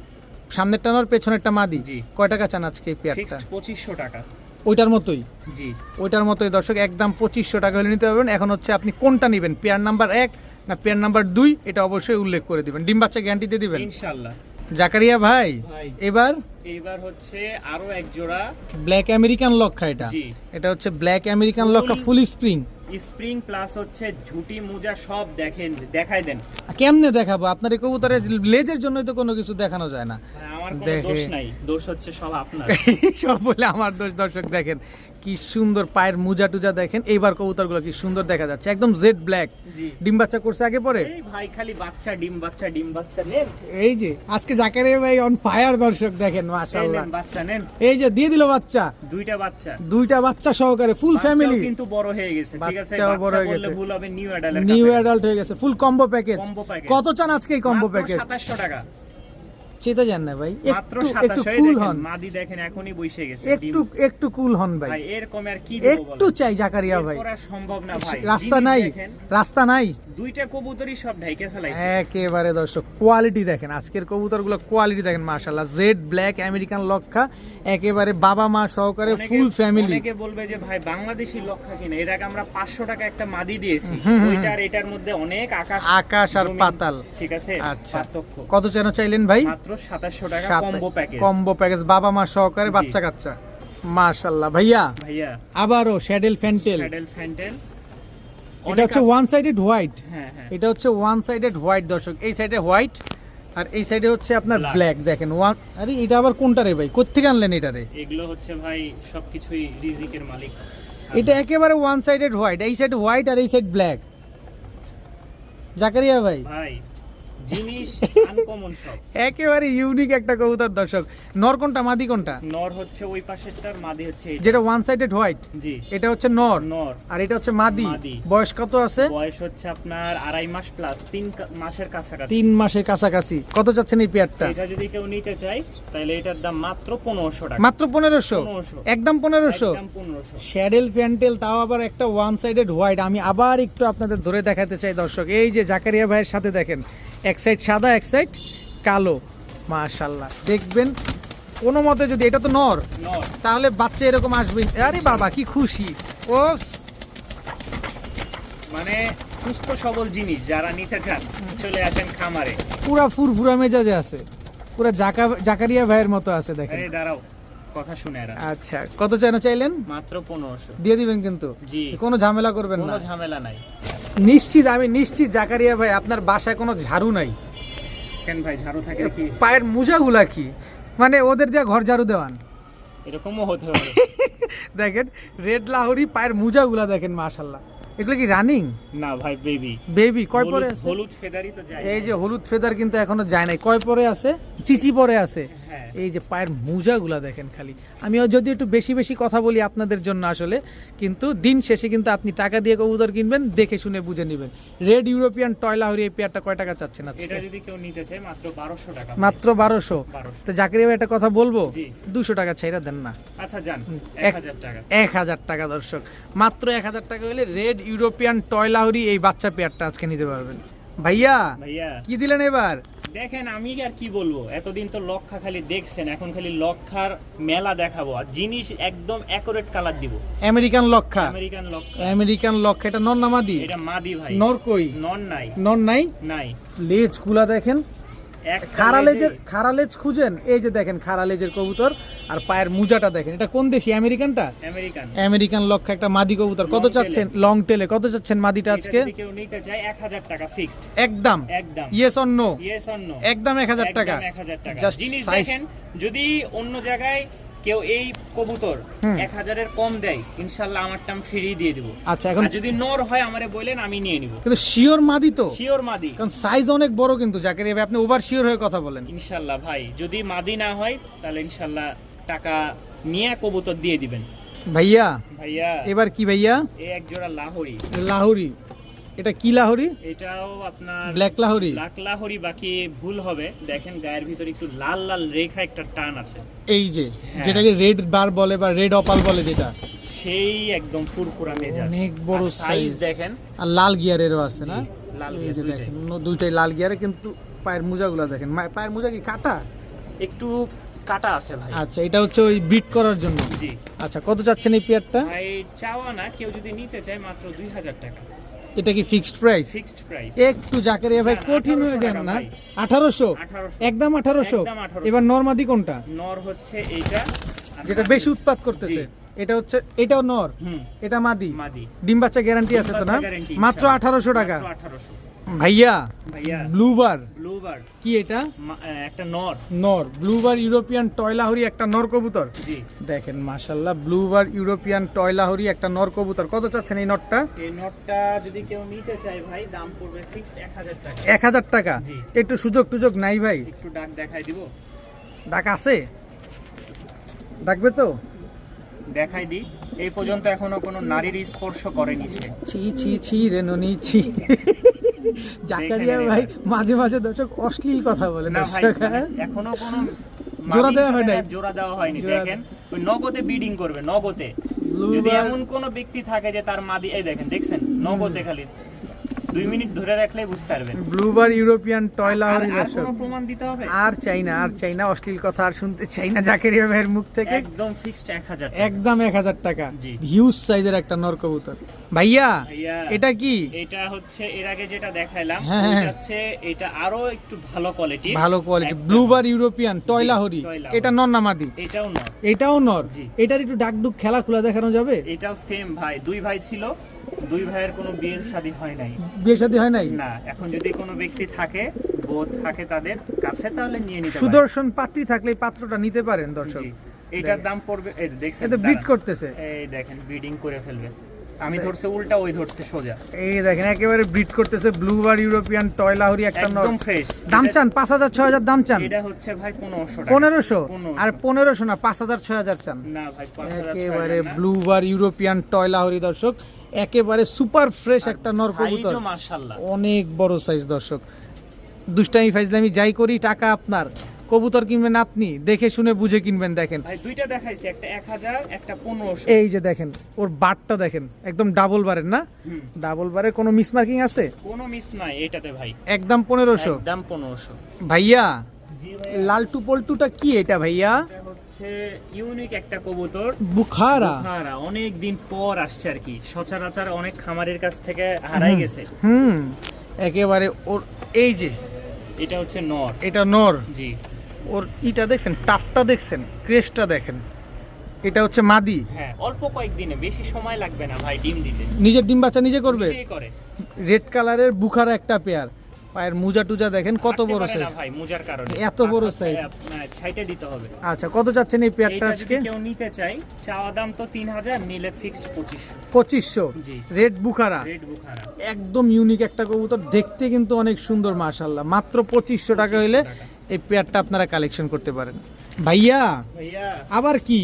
সামনেরটা নর, পেছনেরটা মাদি। জি। কয় টাকা চান আজকে এই পেয়ারটা? ফিক্সড 2500 টাকা। ওইটার মতোই, জি, ওইটার মতোই দর্শক, একদম 2500 টাকা হলে নিতে পারবেন। এখন হচ্ছে আপনি কোনটা নেবেন, পেয়ার নাম্বার 1 না পেয়ার নাম্বার 2, এটা অবশ্যই উল্লেখ করে দিবেন। ডিম বাচ্চা গ্যারান্টি দিয়ে দিবেন ইনশাআল্লাহ। জাকারিয়া ভাই। ভাই, এবার এইবার হচ্ছে আরো এক জোড়া ব্ল্যাক আমেরিকান লক্ষা। এটা জি। এটা হচ্ছে ব্ল্যাক আমেরিকান লক্ষা, ফুল স্প্রিং। স্প্রিং প্লাস হচ্ছে ঝুটি মুজা সব দেখেন, দেখাই দেন। কেমনে দেখাবো? আপনার এই কবুতরের লেজের জন্যই তো কোনো কিছু দেখানো যায় না। আমার কোনো দেখে। দোষ নাই, দোষ হচ্ছে সব আপনার। সব বলে আমার দোষ। দর্শক দেখেন কি সুন্দর পায়ের মুজা টুজা দেখেন। এইবার কবুতরগুলো কি সুন্দর দেখা যাচ্ছে, একদম জেড ব্ল্যাক। জি, ডিম বাচ্চা করছে আগে পরে। এই ভাই খালি বাচ্চা, ডিম বাচ্চা, ডিম বাচ্চা নেন। এই যে আজকে জাকারিয়া ভাই অন ফায়ার। দর্শক দেখেন, এই মাশাআল্লাহ, নেন বাচ্চা নেন। এই যে দিয়ে দিল বাচ্চা, দুইটা বাচ্চা। দুইটা বাচ্চা সহকারে, ফুল বাচ্চাও ফ্যামিলি। কিন্তু বড় হয়ে গেছে, ঠিক আছে? বাচ্চাও বড় বাচ্চা হয়ে বললে গেছে। ভুল হবে, নিউ অ্যাডাল্ট। নিউ অ্যাডাল্ট হয়ে গেছে, ফুল কম্বো প্যাকেজ। Combo package. কত চান আজকে এই কম্বো প্যাকেজ? 2700 টাকা। চেতে যান না ভাই, মাত্র একটু একটু 2700। কুল দেখেন হন, মাদি দেখেন এখনই বসে গেছে। একটু একটু কুল হন ভাই। ভাই এর কমে আর কি দেব একটু বলেন? চাই জাকারিয়া ভাই, করা সম্ভব না ভাই। রাস্তা জিনিস নাই, দেখেন, রাস্তা নাই। দুইটা কবুতরই সব ঢাইকে ফেলাইছে। একেবারে দর্শক কোয়ালিটি দেখেন, আজকের কবুতরগুলো কোয়ালিটি দেখেন, মাশাআল্লাহ। জেড ব্ল্যাক আমেরিকান লক্ষা, একেবারে বাবা মা সহকারে অনেকে- ফুল ফ্যামিলি। অনেকে বলবে যে ভাই বাংলাদেশি লক্ষা কিনে, এর আগে আমরা 500 টাকা একটা মাদি দিয়েছি, ওইটার এটার মধ্যে অনেক আকাশ আর জমিন, পাতাল। ঠিক আছে? আচ্ছা, পার্থক্য। কত যেন চাইলেন ভাই? মাত্র 2700 টাকা কম্বো প্যাকেজ। কম্বো প্যাকেজ, বাবা মা সহকারে, জি। বাচ্চা কাচ্চা। মাশাআল্লাহ ভাইয়া। ভাইয়া আবারও শ্যাডেল ফ্যান্টেল। Saddle fantail. এটা হচ্ছে ওয়ান সাইডেড হোয়াইট। হ্যাঁ হ্যাঁ, এটা হচ্ছে ওয়ান সাইডেড হোয়াইট দর্শক, এই সাইডে হোয়াইট আর এই সাইডে হচ্ছে আপনার Black। ব্ল্যাক। দেখেন ওয়ান, আরে এটা আবার কোনটা রে ভাই, কোত্থেকে আনলেন এটা রে? এগুলো হচ্ছে ভাই সবকিছুই রিজিকের মালিক। এটা একেবারে ওয়ান সাইডেড হোয়াইট, এই সাইড হোয়াইট আর এই সাইড ব্ল্যাক। জাকারিয়া ভাই ভাই জিনিস আনকমন সব, একেবারে ইউনিক একটা কবুতর দর্শক। নর কোনটা মাদি কোনটা? নর হচ্ছে ওই পাশেরটার, মাদি হচ্ছে এইটা। যেটা ওয়ান সাইডেড হোয়াইট জি এটা হচ্ছে নর, নর, আর এটা হচ্ছে মাদি। মাদি। বয়স কত আছে? বয়স হচ্ছে আপনার 2.5 মাস প্লাস, 3 মাসের কাছাকাছি। 3 মাসের কাছাকাছি। কত চাচ্ছেন এই পেয়ারটা? এটা যদি কেউ নিতে চায় তাহলে এটার দাম মাত্র 1500 টাকা। মাত্র 1500? 1500 একদম 1500? একদম 1500। শ্যাডেল ফ্যান্টেল, তাও আবার একটা ওয়ান সাইডেড হোয়াইট। আমি আবার একটু আপনাদের ধরে দেখাতে চাই দর্শক, এই যে জাকারিয়া ভাইয়ের সাথে দেখেন, এক সাইড সাদা এক সাইড কালো। মাশাআল্লাহ, দেখবেন কোনো মতে যদি, এটা তো নর, নর তাহলে বাচ্চা এরকম আসবে। আরে বাবা কি খুশি! ও মানে সুস্থ সবল জিনিস যারা নিতে চান চলে আসেন খামারে। পুরা ফুরফুরা মেজাজে আছে, পুরা জাকারিয়া ভাইয়ের মতো আছে দেখেন। এই দাঁড়াও, কথা শুনে এরা। আচ্ছা, কত চাইলেন? মাত্র 1500 দিয়ে দিবেন কিন্তু? জি, কোনো ঝামেলা করবেন না? কোনো ঝামেলা নাই। নিশ্চিত, আমি নিশ্চিত জাকারিয়া ভাই আপনার বাসায় কোনো ঝাড়ু নাই। কেন ভাই, ঝাড়ু থাকে কি? পায়ের মোজাগুলা কি, মানে ওদের দিয়ে ঘর ঝাড়ু দেওয়ান? এরকমও হতে পারে। দেখেন রেড লাহোরি পায়ের মোজাগুলা দেখেন, মাশাআল্লাহ। এগুলো কি রানিং? না ভাই, বেবি। বেবি কয় পরে আছে? হলুদ ফেদারই তো যায়। এই যে হলুদ ফেদার কিন্তু এখনো যায় নাই। কয় পরে আছে? চিচি পরে আছে। হ্যাঁ। এই যে পায়ের মোজাগুলা দেখেন খালি। আমি যদি একটু বেশি বেশি কথা বলি আপনাদের জন্য আসলে, কিন্তু দিন শেষে কিন্তু আপনি টাকা দিয়ে কবুতর কিনবেন, দেখে শুনে বুঝে নেবেন। রেড ইউরোপিয়ান টয় লাহোরি এই পেয়ারটা কয় টাকা চাচ্ছেন আজকে? এটা যদি কেউ নিতে চায় মাত্র 1200 টাকা। মাত্র 1200? তো জাকারিয়া ভাই একটা কথা বলবো, জি। 200 টাকা ছাইরা দেন না? আচ্ছা যান, 1000 টাকা। 1000 টাকা দর্শক, মাত্র 1000 টাকা হলে রেড ইউরোপিয়ান টয় লাহোরি এই বাচ্চা পেয়ারটা আজকে নিতে পারবেন। ভাইয়া ভাইয়া কি দিলেন এবার? দেখেন, আমি আর কি বলবো, এতদিন তো লক্ষা খালি দেখছেন, এখন খালি লক্ষার মেলা দেখাবো, আর জিনিস একদম অ্যাকুরেট কালার দিব। আমেরিকান লক্ষা? আমেরিকান লক্ষা। আমেরিকান লক্ষা, এটা নর না মাদি? এটা মাদি ভাই। নর কই? নন নাই। নর নাই? নাই। লেজ গুলা দেখেন, একটা খারালেজের লেজে- খারালেজ খুঁজেন, এই যে দেখেন খারালেজের কবুতর, আর পায়ের মুজাটা দেখেন। এটা কোন দেশি? আমেরিকানটা? আমেরিকান। আমেরিকান লক্ষা একটা মাদি কবুতর। কত Long tail-এ। চাচ্ছেন? লং টেলে কত চাচ্ছেন মাদিটা এটা আজকে? যদি কেউ নিতে চায় 1000 টাকা ফিক্সড। একদম? একদম। Yes or no? Yes or no? একদম 1000 টাকা। 1000 টাকা। Just জিনিস size- দেখেন, যদি অন্য জায়গায় কেউ এই কবুতর হুম। 1000 এর কম দেয়, ইনশাআল্লাহ আমারটা আমি ফ্রি দিয়ে দেব। আচ্ছা, এখন আর যদি নর হয় আমারে বলেন, আমি নিয়ে নিব। কিন্তু শিওর মাদি তো? শিওর মাদি। কারণ সাইজ অনেক বড় কিন্তু জাকারিয়া ভাই, আপনি ওভার শিওর হয়ে কথা বলেন। ইনশাআল্লাহ ভাই, যদি মাদি না হয় তাহলে ইনশাআল্লাহ টাকা নিয়ে কবুতর দিয়ে দিবেন। ভাইয়া ভাইয়া এবার কি ভাইয়া? এই এক জোড়া লাহোরি। লাহোরি, এটা কি লাহোরি? এটাও আপনার ব্ল্যাক লাহোরি? ব্ল্যাক লাহোরি, বাকি ভুল হবে। দেখেন গায়ের ভিতরে একটু লাল লাল রেখা একটা টান আছে, এই যে হ্যাঁ। যেটাকে রেড বার বলে বা রেড অপাল বলে, যেটা সেই একদম ফুরফুরা মেজাজ। অনেক বড় সাইজ size। দেখেন। আর লাল গিয়ারেরও আছে না? জি, লাল এই গিয়ার যে দুইটাই। দেখেন দুইটাই লাল গিয়ারে, কিন্তু পায়ের মোজাগুলো দেখেন। পায়ের মোজা কি কাটা? একটু কাটা আছে ভাই। আচ্ছা, এটা হচ্ছে ওই বিট করার জন্য। জি আচ্ছা, কত চাচ্ছেন এই পেয়ারটা? ভাই, চাওয়া না, কেউ যদি নিতে চায় মাত্র 2000 টাকা এটা কি ফিক্সড প্রাইস? Fixed price. একটু জাকারিয়া ভাই না, কঠিন হয়ে 1800 যান টাকা না? ভাই। 1800? 1800। একদম 1800? একদম 1800। এবার নরমাদি কোনটা, নর হচ্ছে এইটা, আর যেটা বেশি উৎপাত করতেছে? জি। এটা হচ্ছে, এটাও নর, হুম, এটা মাদি। মাদি। ডিম বাচ্চা গ্যারান্টি আছে তো না? বাচ্চা guarantee, মাত্র ইনশাআল্লাহ। 1800 টাকা। মাত্র 1800। ভাইয়া ভাইয়া ব্লুবার ব্লুবার, কি এটা? একটা নর। নর ব্লুবার ইউরোপিয়ান টয় লাহোরি, একটা নর কবুতর। জি, দেখেন মাশাআল্লাহ, ব্লুবার ইউরোপিয়ান টয় লাহোরি একটা নর কবুতর। কত চাচ্ছেন এই নরটা? এই নটটা যদি কেউ নিতে চায় ভাই, দাম পড়বে ফিক্সড 1000 টাকা। 1000 টাকা? জি। একটু সুযোগ টুযোগ নাই ভাই? একটু ডাক দেখাই দিব। ডাক আছে? ডাকবে তো? দেখাই দিই। এই পর্যন্ত এখনো কোনো নারীর স্পর্শ করেনি সে। ছি ছি ছি রে ননি ছি। জাকারিয়া দেখে ভাই নেবেন। মাঝে মাঝে দর্শক অশ্লীল কথা বলে। না ভাই, দর্শক, মানে হ্যাঁ? এখনো কোনো জোড়া মাদির দেওয়া সাথে হয় নাই? জোড়া দেওয়া হয়নি। জোড়া- দেখেন, ওই নগদে বিডিং করবে, নগদে। Blue যদি bar- এমন কোনো ব্যক্তি থাকে যে তার মাদি, এই দেখেন, দেখছেন, নগদে খালি 2 মিনিট ধরে রাখলেই বুঝতে পারবেন। ব্লুবার ইউরোপিয়ান টয় লাহোরি আর দর্শক। কোনো প্রমাণ দিতে হবে? আর চাই না, আর চাই না, অশ্লীল কথা আর শুনতে চাই না জাকারিয়া ভাইয়ের মুখ থেকে। একদম ফিক্সড 1000 টাকা। একদম 1000 টাকা। জি। হিউজ সাইজের একটা নর কবুতর। ভাইয়া ভাইয়া, এটা কি? এটা হচ্ছে এর আগে যেটা দেখাইলাম, হ্যাঁ, হ্যাঁ। ওইটা হচ্ছে এটা আরো একটু ভালো কোয়ালিটি। ভালো কোয়ালিটি ব্লুবার ইউরোপিয়ান টয় জি, লাহোরি। টয় লাহোরি। এটা নর না মাদি? এটাও না, এটাও নর। জি। এটার একটু ডাকডুক খেলা খোলা দেখানো যাবে? এটাও সেম ভাই। 2 ভাই ছিল, 2 ভাইয়ের কোনো বিয়ে শাদী হয় নাই। বিয়ে শাদী হয় নাই? না, এখন যদি কোনো ব্যক্তি থাকে, বোধ থাকে তাদের কাছে, তাহলে নিয়ে নিতে পারে। সুদর্শন পাত্রী থাকলে এই পাত্রটা নিতে পারেন দর্শক। জি। এটার দাম পড়বে, এই দেখছেন এটা বিট করতেছে, এই দেখেন ব্রিডিং করে ফেলবে। আমি ধরছে উল্টা, ওই ধরছে সোজা। এই দেখেন একেবারে ব্রিড করতেছে। ব্লুবার ইউরোপিয়ান টয় লাহোরি একটা নর, একদম ফ্রেশ। দাম চান 5000 6000 দাম চান? এটা হচ্ছে ভাই 1500 টাকা। 1500 আর 1500 না 5000 6000 চান? না ভাই 5000 একেবারে ব্লুবার ইউরোপিয়ান টয় লাহোরি দর্শক, একেবারে সুপার ফ্রেশ একটা নর কবুতর, সাইজও মাশাআল্লাহ অনেক বড় সাইজ দর্শক। দুষ্টামি ফাইজলামি যাই করি, টাকা আপনার। কবুতর কিনবেন আপনি, দেখে শুনে বুঝে কিনবেন। দেখেন ভাই দুইটা দেখাইছি, একটা 1000 একটা 1500। এই যে দেখেন ওর বারটা দেখেন, একদম ডাবল বারের না? ডাবল বারের কোনো মিস মার্কিং আছে? কোনো মিস নাই এটাতে ভাই, একদম 1500। একদম 1500। ভাইয়া জি ভাই, লালটু পল্টুটা কি এটা ভাইয়া? এটা হচ্ছে ইউনিক একটা কবুতর, বুখারা। বুখারা। অনেক দিন পর আসছে আর কি, সচরাচর অনেক খামারের কাছ থেকে হারাই গেছে। একেবারে ওর এই যে এটা হচ্ছে নর। এটা নর। জি। ওর ইটা দেখছেন, টাফটা দেখছেন, ক্রেস্টটা দেখেন। এটা হচ্ছে মাদি। হ্যাঁ, অল্প কয়েকদিনে, বেশি সময় লাগবে না ভাই ডিম দিতে। নিজের ডিম বাচ্চা নিজে করবে। নিজেই করে। রেড কালারের বুখারা একটা পেয়ার, পায়ের মুজা টুজা দেখেন কত হাঁটতে বড় পারে না সাইজ ভাই মুজার কারণে। এত বড় size। ছাইটা দিতে হবে। আচ্ছা, কত যাচ্ছেন এই পেয়ারটা এটা আজকে? যদি কেউ নিতে চাই, চাওয়া দাম তো 3000, নিলে ফিক্সড 2500। 2500। জি। Red Bukhara, red Bukhara. একদম ইউনিক একটা কবুতর, দেখতে কিন্তু অনেক সুন্দর মাশাআল্লাহ। মাত্র 2500 টাকা হইলে এই পেয়ারটা আপনারা কালেকশন করতে পারেন। ভাইয়া ভাইয়া আবার কি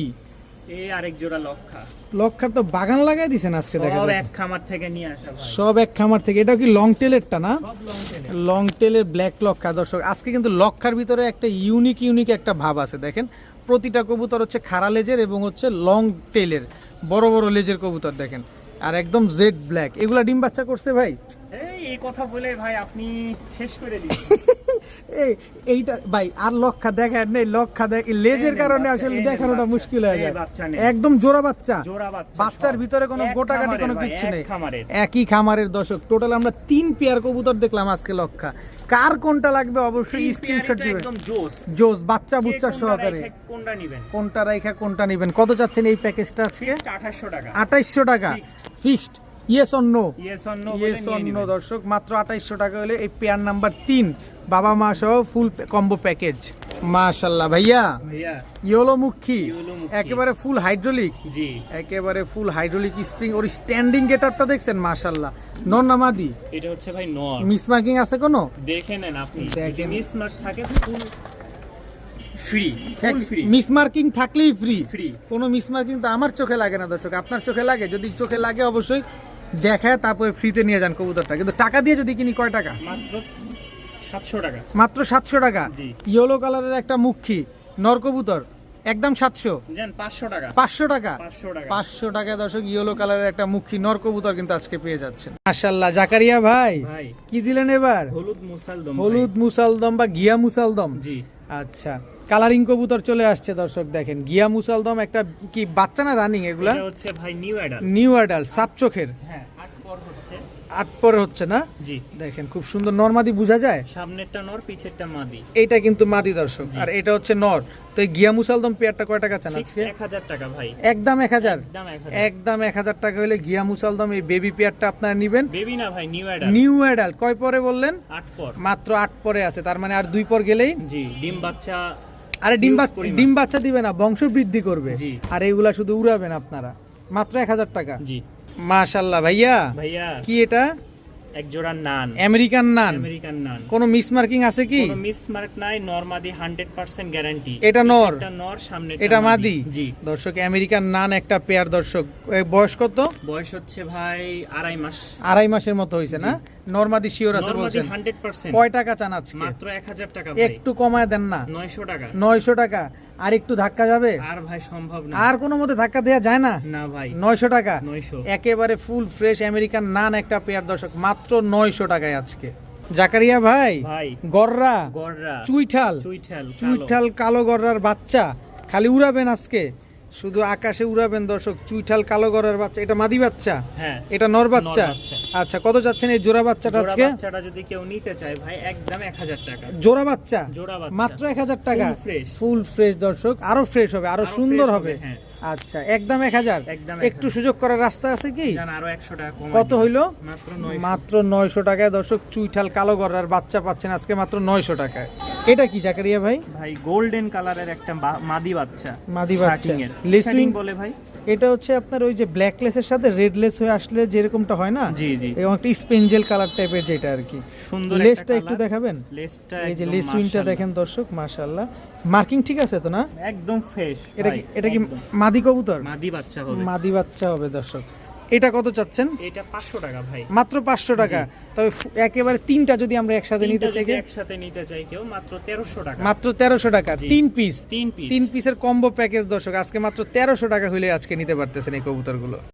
এই আরেক জোড়া লক্ষা, লক্ষার তো বাগান লাগাই দিছেন আজকে, দেখা সব যাচ্ছে এক খামার থেকে নিয়ে আসা ভাই, সব এক খামার থেকে। এটা কি লং টেলেরটা না? সব লং টেলে। লং টেলের ব্ল্যাক লক্ষা দর্শক। আজকে কিন্তু লক্ষার ভিতরে একটা ইউনিক একটা ভাব আছে। দেখেন প্রতিটা কবুতর হচ্ছে খাড়া লেজের এবং হচ্ছে লং টেলের বড় বড় লেজের কবুতর দেখেন, আর একদম জেড ব্ল্যাক। এগুলা ডিম বাচ্চা করছে ভাই? এই কথা বলে ভাই আপনি শেষ করে দিন। এইটা ভাই আর লক্ষা দেখার নেই, লক্ষা দেখ লেজের কারণে আসলে দেখানোটা মুশকিল হয়ে যায়। একদম জোড়া বাচ্চা, জোড়া বাচ্চা, বাচ্চার সব। ভিতরে কোনো এক গোটাকাটি খামারের কোনো ভাই, কিচ্ছু এক নেই। খামারের। একই খামারের দর্শক। টোটাল আমরা 3 পেয়ার কবুতর দেখলাম আজকে লক্ষা। কার কোনটা লাগবে অবশ্যই এই স্ক্রিনশট পেয়ারই তো দিবেন। একদম জোস। জোস বাচ্চা কে বুচ্চা কোনটা সহকারে। রেখে কোনটা নেবেন? কোনটা রাইখা কোনটা নেবেন? কত চাচ্ছেন এই প্যাকেজটা আজকে? ফিক্সড 2800 টাকা। 2800 টাকা Fixed। Fixed. Yes or no? Yes or no বলে ইয়েস নিয়ে অর নো নিবেন। দর্শক, মাত্র 2800 টাকা হলে এই পেয়ার নাম্বার 3 বাবা মা সহ ফুল কম্বো প্যাকেজ। মাশাআল্লাহ ভাইয়া, ভাইয়া ইয়েলো মুখী, ইয়েলোমুখী। একেবারে ফুল হাইড্রোলিক, জি। একেবারে ফুল হাইড্রোলিক স্প্রিং। ওর স্ট্যান্ডিং গেটআপটা দেখছেন মাশাআল্লাহ। নর না মাদি? এটা হচ্ছে ভাই নর। মিস মার্কিং আছে কোনো? দেখে নেন আপনি, দেখেন। মিস মার্ক থাকে full free, full free. Miss marking থাকলেই ফ্রি। ফ্রি। কোনো মিস মার্কিং তো আমার চোখে লাগে না দর্শক, আপনার চোখে লাগে? যদি চোখে লাগে অবশ্যই দেখায় তারপরে ফ্রিতে নিয়ে যান কবুতরটা। কিন্তু টাকা দিয়ে যদি কিনি কয় টাকা? মাত্র 700 টাকা। মাত্র 700 টাকা। জি। ইয়েলো কালারের একটা মুখী নর কবুতর, একদম 700। জান 500 টাকা। 500 টাকা। 500 টাকা। 500 টাকা দর্শক, ইয়েলো কালারের একটা মুখী নর কবুতর কিন্তু আজকে পেয়ে যাচ্ছেন। মাশাআল্লাহ জাকারিয়া ভাই, ভাই কি দিলেন এবার? হলুদ মুসালদম। হলুদ মুসালদম বা গিয়া মুসালদম। জি। আচ্ছা, কালারিং কবুতর চলে আসছে দর্শক। দেখেন গিয়া মুসালদম একটা কি বাচ্চা না রানিং? এগুলা এটা হচ্ছে ভাই নিউ অ্যাডাল। নিউ অ্যাডাল্ট, সাপ চোখের। হ্যাঁ, 8 পর হচ্ছে। 8 পরে হচ্ছে না? জি। দেখেন খুব সুন্দর নরমাদি বোঝা যায়। সামনেরটা নর, পিছেরটা মাদি। এইটা কিন্তু মাদি দর্শক, জি। আর এটা হচ্ছে নর। তো এই গিয়া মুসালদম পেয়ারটা কয় টাকা চান ফিক্সড আজকে? 1000 টাকা ভাই। একদম 1000। একদম 1000। একদম 1000 টাকা হলে গিয়া মুসালদম এই বেবি পেয়ারটা আপনারা নেবেন। বেবি না ভাই, নিউ অ্যাডাল। নিউ অ্যাডাল্ট কয় পরে বললেন? 8 পর। মাত্র 8 পরে আছে, তার মানে আর 2 পর গেলেই। জি, ডিম বাচ্চা। আরে Huge পরিমাণ। ডিম বাচ্চা দিবে না, বংশ বৃদ্ধি করবে। জি। আর এইগুলা শুধু উড়াবেন আপনারা। মাত্র 1000 টাকা। জি। মাশাআল্লাহ ভাইয়া, ভাইয়া কি এটা? এক জোড়া নান, আমেরিকান নান। আমেরিকান নান। কোনো মিস মার্কিং আছে কি? কোনো মিস মার্ক নাই, নরমাদি 100% গ্যারান্টি। এটা নর, এটা নর, সামনে এটা মাদি। জি। দর্শক আমেরিকান নান একটা পেয়ার দর্শক। বয়স কত? বয়স হচ্ছে ভাই 2.5 মাস। 2.5 মাসের মতো হয়েছে না? নরমাদি শিওর আছে নরমাদি বলছেন? 100%। কয় টাকা চান আজকে? মাত্র 1000 টাকা ভাই। একটু কমায় দেন না? 900 টাকা। 900 টাকা। আর একটু ধাক্কা যাবে? আর ভাই সম্ভব না। আর কোনো মতে ধাক্কা দেয়া যায় না? না ভাই। 900 টাকা। 900। একেবারে ফুল ফ্রেশ আমেরিকান নান একটা পেয়ার দর্শক, মাত্র 900 টাকায় আজকে। জাকারিয়া ভাই, ভাই গররা, গররা, চুইঠাল, চুইঠাল, চুইঠাল কালো গররার বাচ্চা খালি উড়াবেন আজকে, শুধু আকাশে উড়াবেন দর্শক। চুইঠাল কালো গররার বাচ্চা, এটা মাদি বাচ্চা? হ্যাঁ, এটা নর বাচ্চা। নর বাচ্চা। আচ্ছা, কত যাচ্ছেন এই জোড়া বাচ্চাটা জোড়া আজকে? বাচ্চাটা যদি কেউ নিতে চায় ভাই, একদম 1000 টাকা। জোড়া বাচ্চা জোড়া বাচ্চা। মাত্র 1000 টাকা। Full fresh। ফুল ফ্রেশ দর্শক, আরো ফ্রেশ হবে, আরো আরো সুন্দর fresh হবে। হ্যাঁ। আচ্ছা, একদম 1000। একদম একটু সুযোগ করার রাস্তা আছে কি? জান আরো 100 টাকা কম। কত হইলো? মাত্র 900। মাত্র 900 টাকায় দর্শক চুইঠাল কালো গররার বাচ্চা পাচ্ছেন আজকে মাত্র 900 টাকায়। এটা কি জাকারিয়া ভাই? ভাই গোল্ডেন কালারের একটা মাদি বাচ্চা, মাদি বাচ্চা। শার্টিং এর লেস শার্টিং উইং বলে ভাই। এটা হচ্ছে আপনার ওই যে ব্ল্যাক লেসের সাথে রেড লেস হয়ে আসলে যেরকমটা হয় না, জি জি, এবং একটা স্পেঞ্জেল কালার টাইপের যেটা আর কি। সুন্দর লেসটা একটা একটু কালার। দেখাবেন? লেসটা এই যে একদম লেস উইংটা মাশাআল্লাহ। দেখেন দর্শক, মাশাআল্লাহ। মার্কিং ঠিক আছে তো না? একদম ফ্রেশ। এটা কি মাদি কবুতর? মাদি বাচ্চা হবে। মাদি বাচ্চা হবে দর্শক। এটা কত চাচ্ছেন? এটা 500 টাকা ভাই। মাত্র 500 টাকা। তবে একেবারে তিনটা যদি আমরা একসাথে নিতে চাই, একসাথে নিতে চাই কেউ, মাত্র 1300 টাকা। মাত্র 1300 টাকা, জি। 3 পিস। 3 পিস। 3 পিসের কম্বো প্যাকেজ দর্শক, আজকে মাত্র 1300 টাকা হইলে আজকে নিতে পারতেছেন এই কবুতরগুলো।